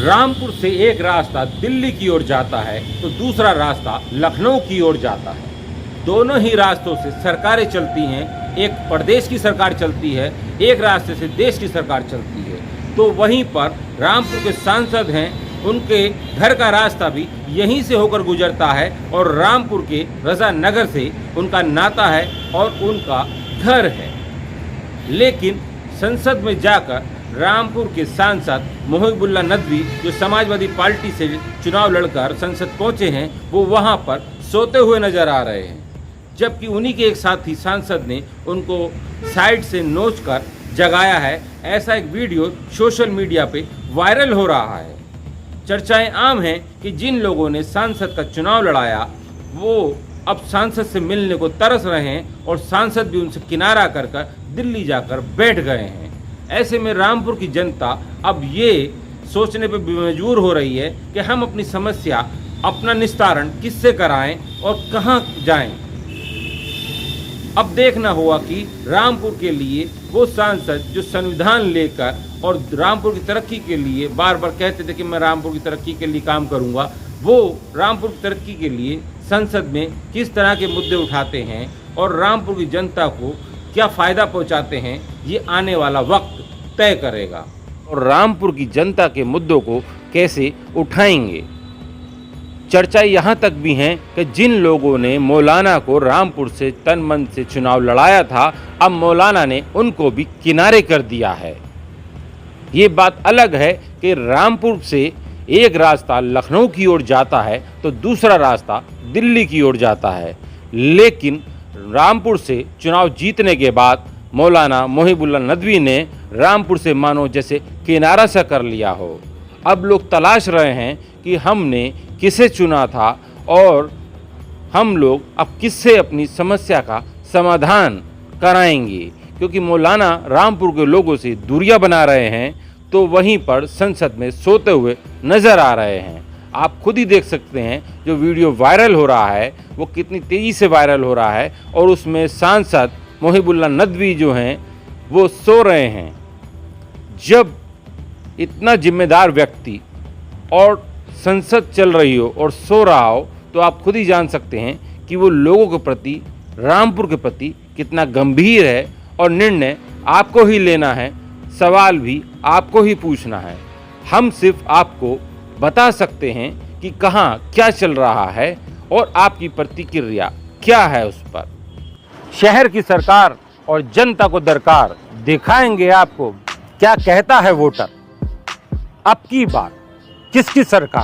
रामपुर से एक रास्ता दिल्ली की ओर जाता है तो दूसरा रास्ता लखनऊ की ओर जाता है। दोनों ही रास्तों से सरकारें चलती हैं, एक प्रदेश की सरकार चलती है, एक रास्ते से देश की सरकार चलती है। तो वहीं पर रामपुर के सांसद हैं, उनके घर का रास्ता भी यहीं से होकर गुजरता है और रामपुर के रजा नगर से उनका नाता है और उनका घर है। लेकिन संसद में जाकर रामपुर के सांसद मोहिबुल्लाह नदवी, जो समाजवादी पार्टी से चुनाव लड़कर संसद पहुंचे हैं, वो वहां पर सोते हुए नजर आ रहे हैं। जबकि उन्हीं के एक साथी सांसद ने उनको साइड से नोचकर जगाया है। ऐसा एक वीडियो सोशल मीडिया पे वायरल हो रहा है। चर्चाएं आम हैं कि जिन लोगों ने सांसद का चुनाव लड़ाया वो अब सांसद से मिलने को तरस रहे हैं और सांसद भी उनसे किनारा कर दिल्ली जाकर बैठ गए हैं। ऐसे में रामपुर की जनता अब ये सोचने पर मजबूर हो रही है कि हम अपनी समस्या, अपना निस्तारण किससे कराएं और कहां जाएं। अब देखना होगा कि रामपुर के लिए वो सांसद जो संविधान लेकर और रामपुर की तरक्की के लिए बार बार कहते थे कि मैं रामपुर की तरक्की के लिए काम करूंगा, वो रामपुर की तरक्की के लिए संसद में किस तरह के मुद्दे उठाते हैं और रामपुर की जनता को क्या फ़ायदा पहुंचाते हैं, ये आने वाला वक्त तय करेगा। और रामपुर की जनता के मुद्दों को कैसे उठाएंगे। चर्चा यहाँ तक भी है कि जिन लोगों ने मौलाना को रामपुर से तन मन से चुनाव लड़ाया था, अब मौलाना ने उनको भी किनारे कर दिया है। ये बात अलग है कि रामपुर से एक रास्ता लखनऊ की ओर जाता है तो दूसरा रास्ता दिल्ली की ओर जाता है। लेकिन रामपुर से चुनाव जीतने के बाद मौलाना मोहिबुल्लाह नदवी ने रामपुर से मानो जैसे किनारा सा कर लिया हो। अब लोग तलाश रहे हैं कि हमने किसे चुना था और हम लोग अब किससे अपनी समस्या का समाधान कराएंगे। क्योंकि मौलाना रामपुर के लोगों से दूरियां बना रहे हैं तो वहीं पर संसद में सोते हुए नज़र आ रहे हैं। आप खुद ही देख सकते हैं जो वीडियो वायरल हो रहा है वो कितनी तेज़ी से वायरल हो रहा है और उसमें सांसद मोहिबुल्लाह नदवी जो हैं वो सो रहे हैं। जब इतना जिम्मेदार व्यक्ति और संसद चल रही हो और सो रहा हो तो आप खुद ही जान सकते हैं कि वो लोगों के प्रति, रामपुर के प्रति कितना गंभीर है और निर्णय आपको ही लेना है, सवाल भी आपको ही पूछना है। हम सिर्फ आपको बता सकते हैं कि कहाँ क्या चल रहा है और आपकी प्रतिक्रिया क्या है उस पर। शहर की सरकार और जनता को दरकार दिखाएंगे आपको क्या कहता है वोटर। अब की बार किसकी सरकार।